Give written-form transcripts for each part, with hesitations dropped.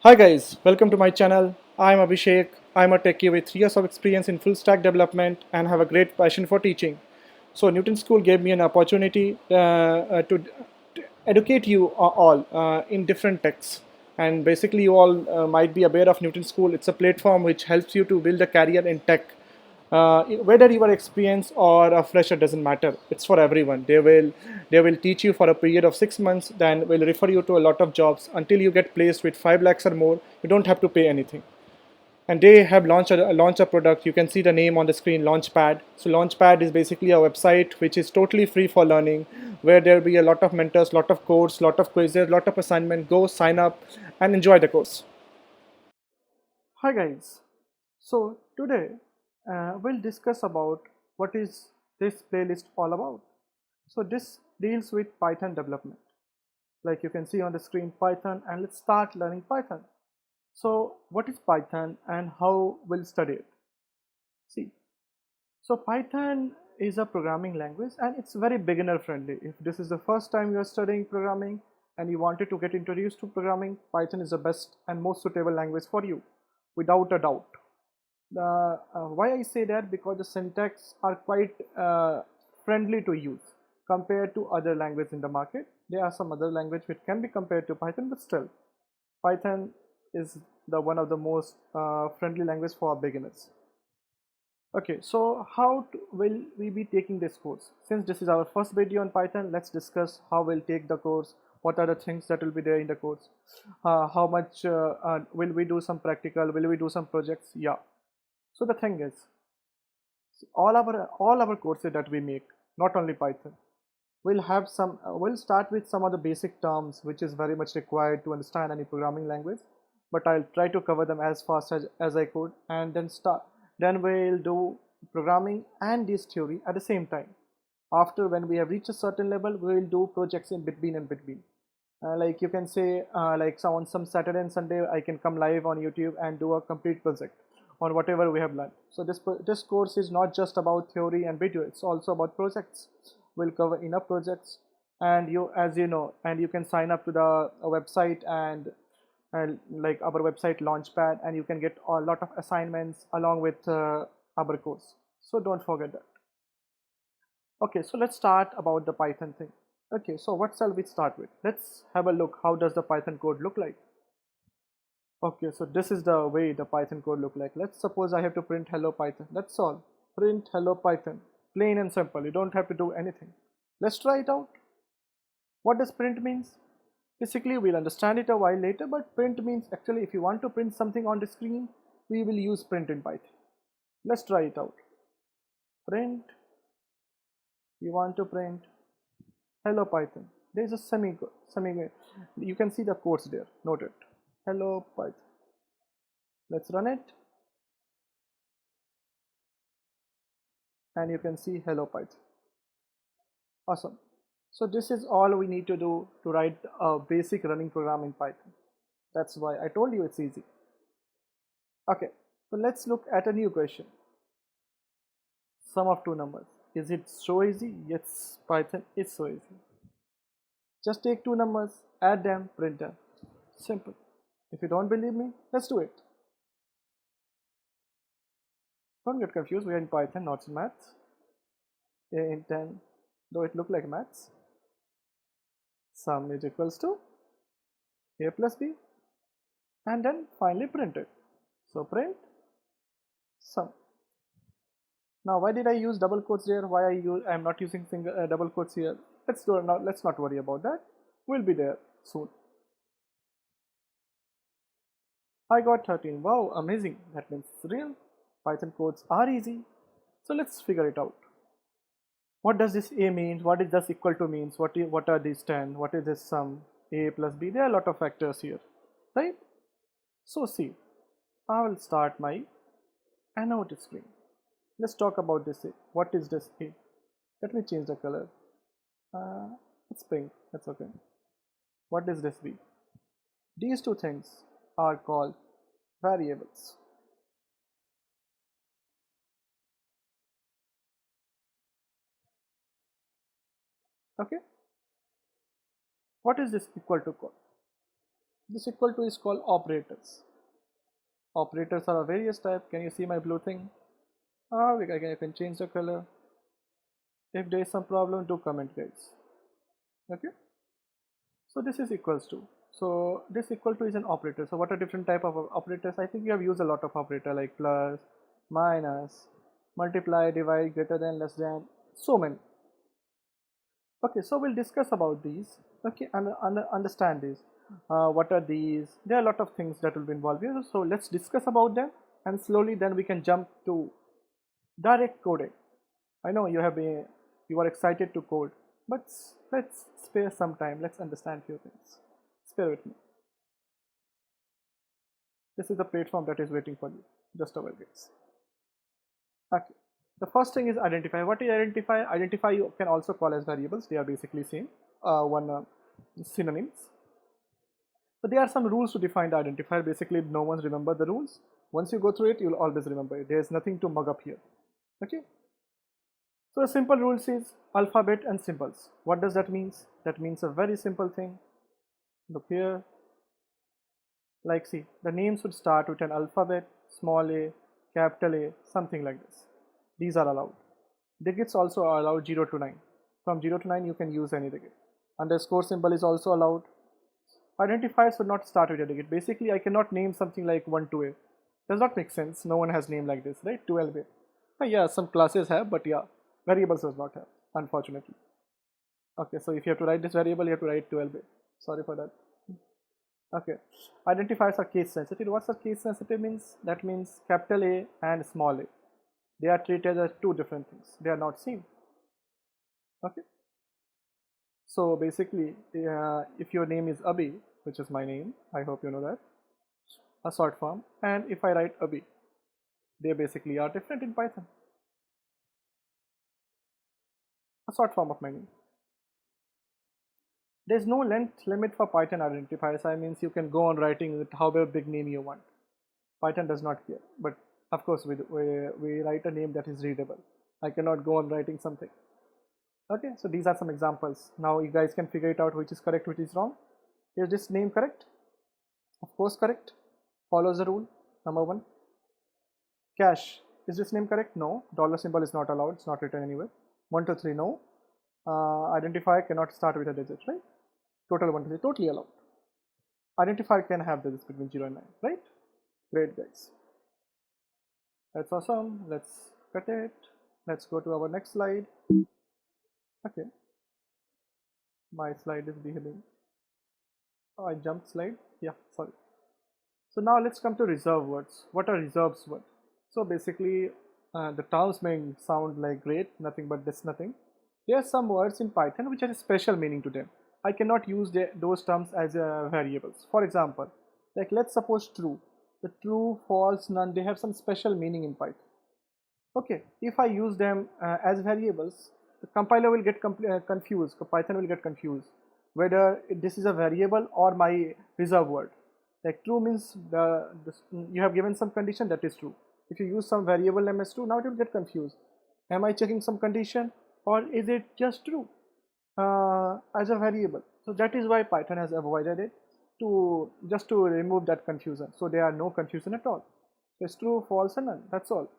Hi guys, welcome to my channel. I'm Abhishek. I'm a techie with 3 years of experience in full stack development and have a great passion for teaching. So Newton School gave me an opportunity to educate you all in different techs. And basically you all might be aware of Newton School. It's a platform which helps you to build a career in tech. Whether you are experienced or a fresher doesn't matter. It's for everyone. They will teach you for a period of 6 months, then will refer you to a lot of jobs until you get placed with 5 lakhs or more. You don't have to pay anything. And they have launched a product. You can see the name on the screen, Launchpad. So Launchpad is basically a website which is totally free for learning, where there will be a lot of mentors, lot of courses, lot of quizzes, lot of assignment. Go sign up and enjoy the course. Hi guys. So today we'll discuss about what is this playlist all about. So this deals with Python development. Like you can see on the screen, Python, and let's start learning Python. So what is Python and how we'll study it? See, so Python is a programming language and it's very beginner friendly. If this is the first time you're studying programming and you wanted to get introduced to programming, Python is the best and most suitable language for you, without a doubt. Why I say that? Because the syntax are quite friendly to use compared to other languages in the market. There are some other language which can be compared to Python, but still Python is the one of the most friendly language for beginners. Okay, so will we be taking this course? Since this is our first video on Python, let's discuss how we'll take the course, what are the things that will be there in the course, how much will we do some practical, will we do some projects? Yeah. So the thing is, all our courses that we make, not only Python, we'll start with some of the basic terms which is very much required to understand any programming language, but I'll try to cover them as fast as I could, and then we'll do programming and this theory at the same time. After, when we have reached a certain level, we will do projects in between and between. Like you can say, like on some Saturday and Sunday, I can come live on YouTube and do a complete project on whatever we have learned. So this course is not just about theory and video; it's also about projects. We'll cover enough projects, and as you know, and you can sign up to the website and like our website Launchpad, and you can get a lot of assignments along with our course. So don't forget that. Okay, so let's start about the Python thing. Okay, so what shall we start with? Let's have a look. How does the Python code look like? Okay, so this is the way the Python code look like. Let's suppose I have to print hello Python. That's all. Print hello Python. Plain and simple. You don't have to do anything. Let's try it out. What does print means? Basically, we'll understand it a while later, but print means actually if you want to print something on the screen, we will use print in Python. Let's try it out. Print. You want to print hello Python. There is a semi. You can see the quotes there. Note it. Hello Python. Let's run it, and you can see hello Python. Awesome. So this is all we need to do to write a basic running program in Python. That's why I told you it's easy. Okay, so let's look at a new question. Sum of two numbers. Is it so easy? Yes, Python is so easy. Just take two numbers, add them, print them. Simple. If you don't believe me, let's do it. Don't get confused, we are in Python, not in maths. In 10, though it look like maths. Sum is equals to a plus b, and then finally print it. So print sum. Now why did I use double quotes there? Why I'm not using double quotes here? Let's not worry about that. We'll be there soon. I got 13. Wow, amazing. That means it's real. Python codes are easy. So let's figure it out. What does this a mean? What is this equal to means? What are these 10? What is this sum? A plus b. There are a lot of factors here, right? So see, I will start my annotate screen. Let's talk about this a. What is this a? Let me change the color. It's pink. That's okay. What is this b? These two things are called variables. Okay. What is this equal to called? This equal to is called operators. Operators are of various type. Can you see my blue thing? I can change the color. If there is some problem, do comment, guys. Okay. So this is equals to. So this equal to is an operator. So what are different type of operators? I think you have used a lot of operator like plus, minus, multiply, divide, greater than, less than, so many. Okay, so we'll discuss about these. Okay, and understand these. What are these? There are a lot of things that will be involved here. So let's discuss about them, and slowly then we can jump to direct coding. I know you are excited to code, but let's spare some time. Let's understand few things. Spare with me. This is the platform that is waiting for you. Just over guys. Okay. The first thing is identify. What is identify? Identify you can also call as variables. They are basically same. Synonyms. So there are some rules to define the identifier. Basically, no one's remember the rules. Once you go through it, you'll always remember it. There is nothing to mug up here. Okay. So a simple rules is alphabet and symbols. What does that mean? That means a very simple thing. Look here. Like see, the names would start with an alphabet, small a, capital A, something like this. These are allowed. Digits also are allowed 0 to 9. From 0 to 9 you can use any digit. Underscore symbol is also allowed. Identifiers would not start with a digit. Basically I cannot name something like 1 to a. Does not make sense. No one has name like this, right? 12a. Yeah, some classes have, but yeah, variables does not have, unfortunately. Okay, so if you have to write this variable, you have to write 12a. Sorry for that. Okay, identifiers are case sensitive. What's a case sensitive means? That means capital A and small a. They are treated as two different things. They are not same. Okay. So basically, if your name is Abhi, which is my name, I hope you know that, a short form, and if I write Abhi, they basically are different in Python. A short form of my name. There is no length limit for Python identifiers. I means you can go on writing with however big name you want. Python does not care, but of course we write a name that is readable. I cannot go on writing something. Okay, so these are some examples. Now you guys can figure it out which is correct, which is wrong. Is this name correct? Of course correct. Follows the rule. Number 1. Cash. Is this name correct? No. Dollar symbol is not allowed. It's not written anywhere. 1, 2, 3. No. Identifier cannot start with a digit, right? Total 1 to 3. Totally allowed. Identifier can have digits between 0 and 9, right? Great guys. That's awesome. Let's cut it. Let's go to our next slide. Okay. My slide is behaving. Oh, I jumped slide. Yeah, sorry. So now let's come to reserved words. What are reserved words? So basically, the terms may sound like great, nothing but this nothing. There are some words in Python which have a special meaning to them. I cannot use those terms as variables. For example, like let's suppose true. The true, false, none, they have some special meaning in Python. Okay, if I use them as variables, the compiler will get confused. Python will get confused whether this is a variable or my reserve word. Like true means you have given some condition that is true. If you use some variable name as true, now it will get confused. Am I checking some condition or is it just true as a variable? So that is why Python has avoided it just to remove that confusion. So there are no confusion at all. So it's true, false, and none. That's all.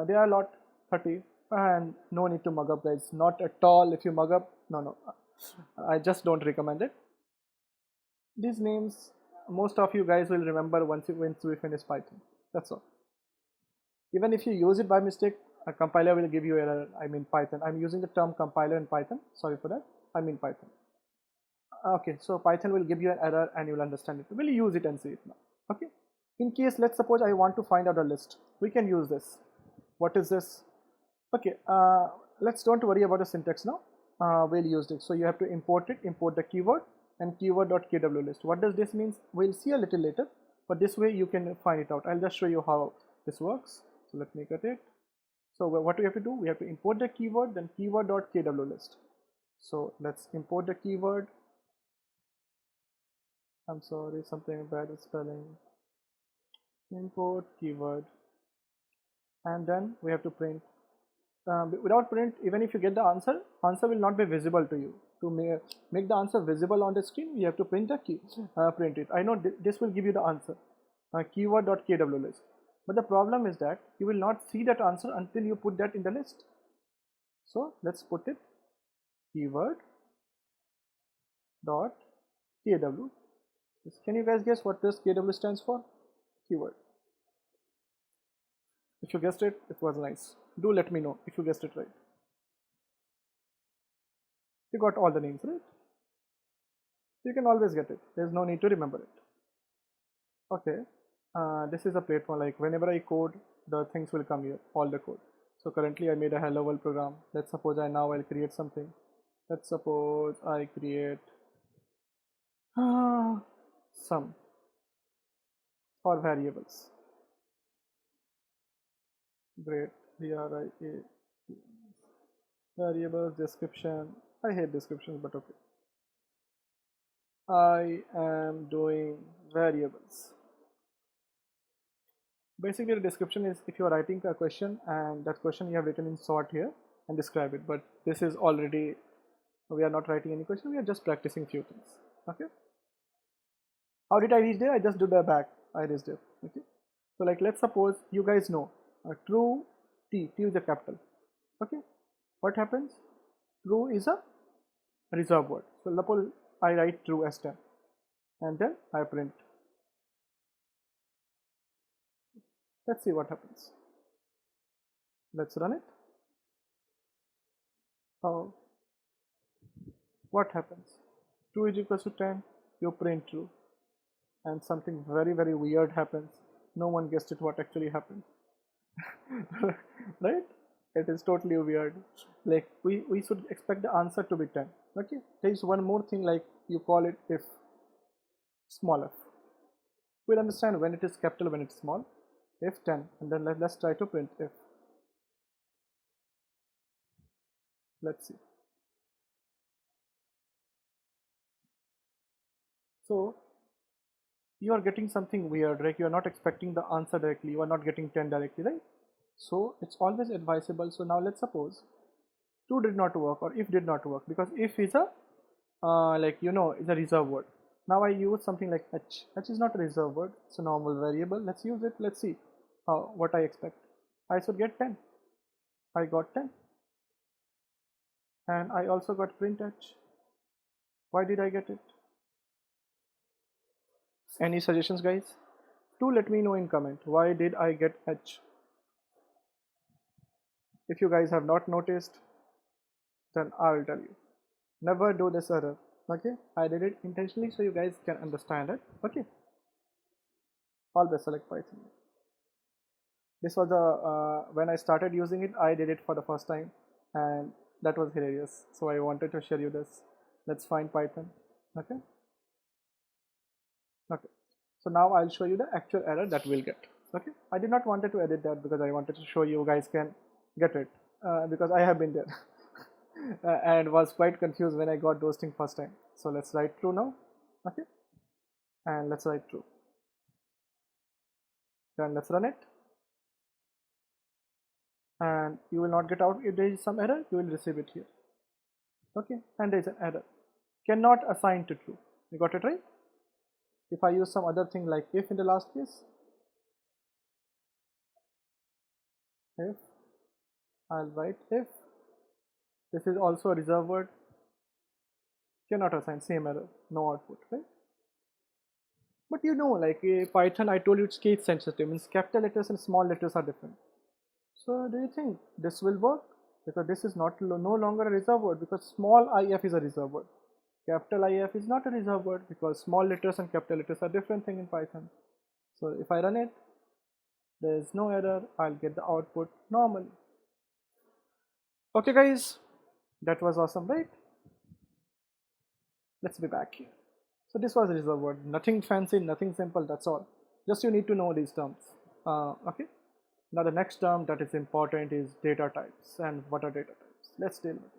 There are a lot 30 and no need to mug up, guys. Not at all. If you mug up, no. I just don't recommend it. These names, most of you guys will remember once we finish Python. That's all. Even if you use it by mistake, a compiler will give you error. I mean Python. I'm using the term compiler in Python. Sorry for that. I mean Python. Okay, so Python will give you an error and you will understand it. We'll use it and see it now. Okay. In case, let's suppose I want to find out a list. We can use this. What is this? Okay, let's don't worry about the syntax now. We'll use it. So you have to import it, import the keyword and keyword.kw list. What does this mean? We'll see a little later, but this way you can find it out. I'll just show you how this works. So let me cut it. So what we have to do, we have to import the keyword, then keyword.kw list. So let's import the keyword. I'm sorry, something bad with spelling. Import keyword, and then we have to print. Without print, even if you get the answer will not be visible to you. To make the answer visible on the screen, we have to print the key, print it. I know this will give you the answer, keyword.kw list. But the problem is that you will not see that answer until you put that in the list. So let's put it keyword.kw. Can you guys guess what this KW stands for? Keyword. If you guessed it, it was nice. Do let me know if you guessed it right. You got all the names right. You can always get it. There's no need to remember it. Okay. This is a platform, like whenever I code, the things will come here, all the code. So currently I made a hello world program. Let's suppose I'll create something. Let's suppose I create sum or variables. Great. Variables, description. I hate descriptions, but okay. I am doing variables. Basically, the description is if you are writing a question and that question you have written in sort here and describe it. But this is already, we are not writing any question, we are just practicing few things. Okay. How did I reach there? I just did the back. I reached there. Okay. So like let's suppose you guys know true T is a capital. Okay. What happens? True is a reserved word. So suppose I write true as 10 and then I print. Let's see what happens. Let's run it. Oh, what happens? True is equals to 10, you print true, and something very weird happens. No one guessed it what actually happened. Right? It is totally weird. Like we should expect the answer to be 10. Okay, there is one more thing, like you call it if, small f. We'll understand when it is capital, when it's small. If 10, and then let's try to print if. Let's see. So you are getting something weird, right? You are not expecting the answer directly, you are not getting 10 directly, right? So it's always advisable. So now let's suppose 2 did not work or if did not work, because if is a is a reserve word. Now I use something like h. H is not a reserve word, it's a normal variable. Let's use it. Let's see what I expect. I should get 10. I got 10, and I also got print h. Why did I get it? Any suggestions, guys? Do let me know in comment. Why did I get h? If you guys have not noticed, then I'll tell you. Never do this error. Okay, I did it intentionally so you guys can understand it. Okay, always select Python. This was when I started using it, I did it for the first time, and that was hilarious. So I wanted to share you this. Let's find Python. Okay. Okay. So now I'll show you the actual error that we'll get. Okay. I did not wanted to edit that because I wanted to show you guys can get it because I have been there and was quite confused when I got those things first time. So let's write true now. Okay. And let's write true. Then let's run it. And you will not get out. If there is some error, you will receive it here. Okay, and there is an error. Cannot assign to true. You got it right? If I use some other thing like if in the last case, if, I'll write if. This is also a reserved word. Cannot assign, same error, no output, right? But you know, like Python, I told you it's case sensitive, means capital letters and small letters are different. So do you think this will work? Because this is no longer a reserved word, because small if is a reserved word. Capital IF is not a reserved word because small letters and capital letters are different thing in Python. So if I run it, there is no error, I'll get the output normally. Okay guys, that was awesome, right? Let's be back here. So this was a reserved word, nothing fancy, nothing simple, that's all. Just you need to know these terms. Okay. Now the next term that is important is data types. And what are data types? Let's deal with it.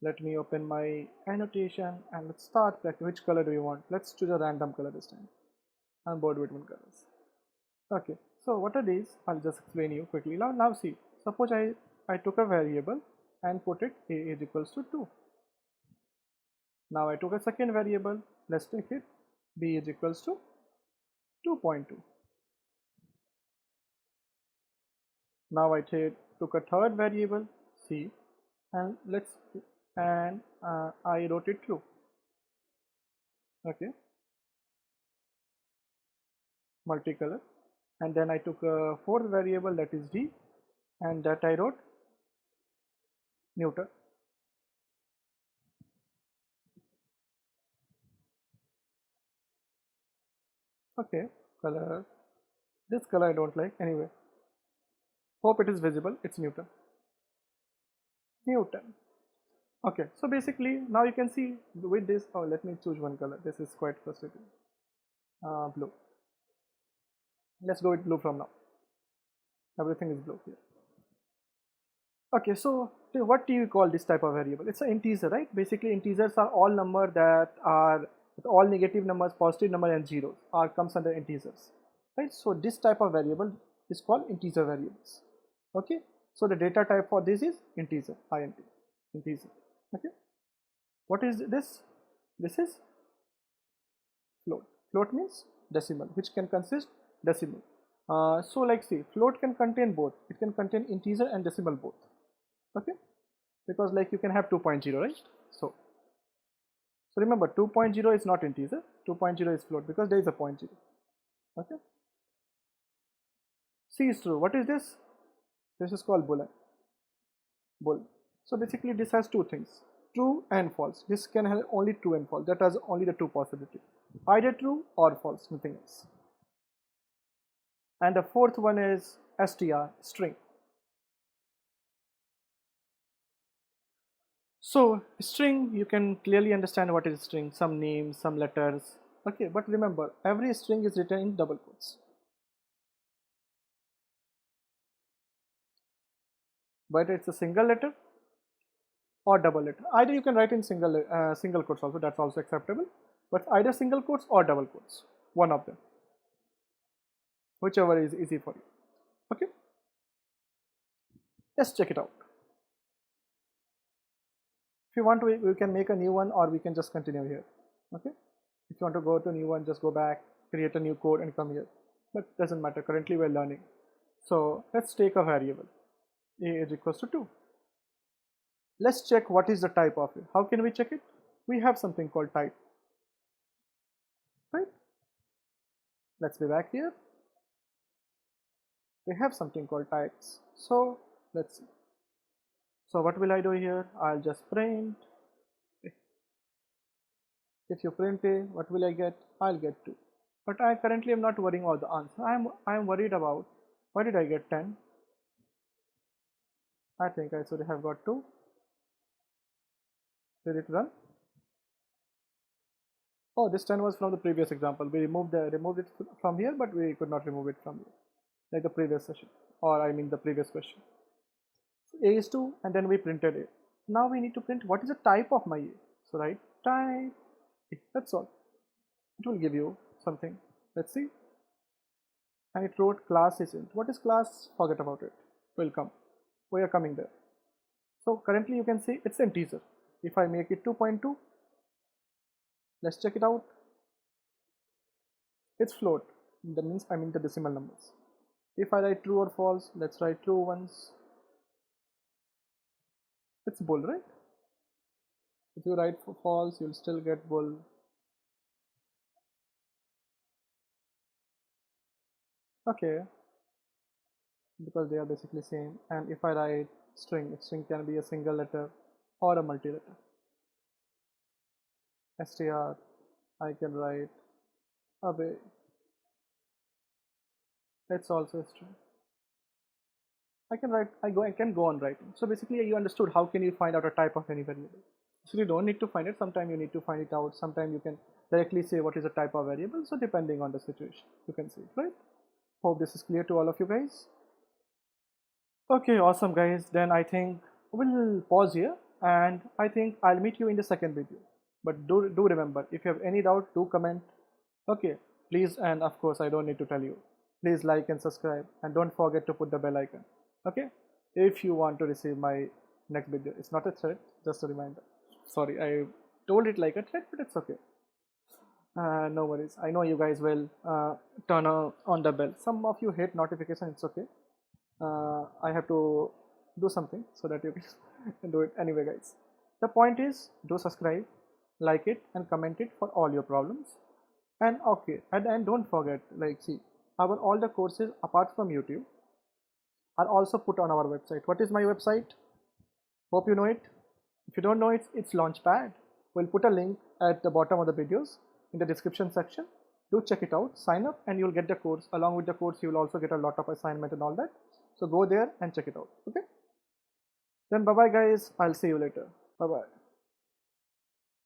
Let me open my annotation and let's start. Which color do you want? Let's choose a random color this time. I'm bored with one colors. Okay, so what are these? I'll just explain you quickly. Now see, suppose I took a variable and put it a is equals to 2. Now I took a second variable. Let's take it. B is equals to 2.2. Now I took a third variable C, and I wrote it true. Okay, multicolor. And then I took a fourth variable, that is D, and that I wrote Newton. Okay, color. This color I don't like. Anyway, hope it is visible. It's Newton. Newton. Okay, so basically now you can see with this. Oh, let me choose one color. This is quite frustrating. Blue. Let's go with blue from now. Everything is blue here. Okay, so what do you call this type of variable? It's an integer, right? Basically, integers are all number that are all negative numbers, positive number, and zeros are comes under integers, right? So this type of variable is called integer variables. Okay, so the data type for this is integer, int, integer. Okay, what is this? This is float. Float means decimal, which can consist decimal. So like see, float can contain both. It can contain integer and decimal both. Okay, because like you can have 2.0, right? So remember 2.0 is not integer, 2.0 is float because there is a point 0. Okay, C is true. What is this? This is called boolean. Bool. So basically this has two things, true and false. This can have only true and false. That has only the two possibilities, either true or false, nothing else. And the fourth one is str, string. So string, you can clearly understand what is string, some names, some letters. Okay, but remember every string is written in double quotes. Whether it's a single letter or double letter. Either you can write in single quotes also, that's also acceptable. But either single quotes or double quotes, one of them, whichever is easy for you. Okay, let's check it out. If you want to, we can make a new one, or we can just continue here. Okay, if you want to go to a new one, just go back, create a new code and come here, but doesn't matter, currently we're learning. So let's take a variable a is equals to 2. Let's check what is the type of it. How can we check it? We have something called type, right? Let's be back here. We have something called types. So let's see. So what will I do here? I'll just print. If you print a, what will I get? I'll get 2. But I currently am not worrying about the answer. I'm worried about why did I get 10? I think I should have got 2. Did it run? Oh, this 10 was from the previous example. We removed it from here, but we could not remove it from here, like the previous session, or I mean the previous question. So a is 2, and then we printed a. Now we need to print what is the type of my a. So write type. That's all. It will give you something. Let's see. And it wrote class is int. What is class? Forget about it. Will come. We are coming there. So currently you can see it's integer. If I make it 2.2, let's check it out. It's float. That means I mean the decimal numbers. If I write true or false, let's write true once. It's bool, right? If you write for false, you'll still get bool. Okay, because they are basically same. And if I write string, string can be a single letter or a multi-letter. Str, I can write away. It's also a string. I can go on writing. So basically you understood how can you find out a type of any variable. So you don't need to find it. Sometimes you need to find it out. Sometimes you can directly say what is the type of variable. So depending on the situation, you can see it, right? Hope this is clear to all of you guys. Okay, awesome guys. Then I think we'll pause here, and I think I'll meet you in the second video. But do remember, if you have any doubt, do comment. Okay, please, and of course I don't need to tell you. Please like and subscribe, and don't forget to put the bell icon. Okay, if you want to receive my next video. It's not a threat, just a reminder. Sorry, told it like a threat, but it's okay. No worries. I know you guys will turn on the bell. Some of you hate notification. It's okay. I have to do something so that you can do it anyway, guys. The point is, do subscribe, like it, and comment it for all your problems. And okay, and don't forget, like, see, our all the courses apart from YouTube are also put on our website. What is my website? Hope you know it. If you don't know it, it's Launchpad. We'll put a link at the bottom of the videos in the description section. Do check it out, sign up, and you'll get the course. Along with the course, you will also get a lot of assignment and all that. So go there and check it out. Okay? Then bye bye guys. I'll see you later. Bye bye.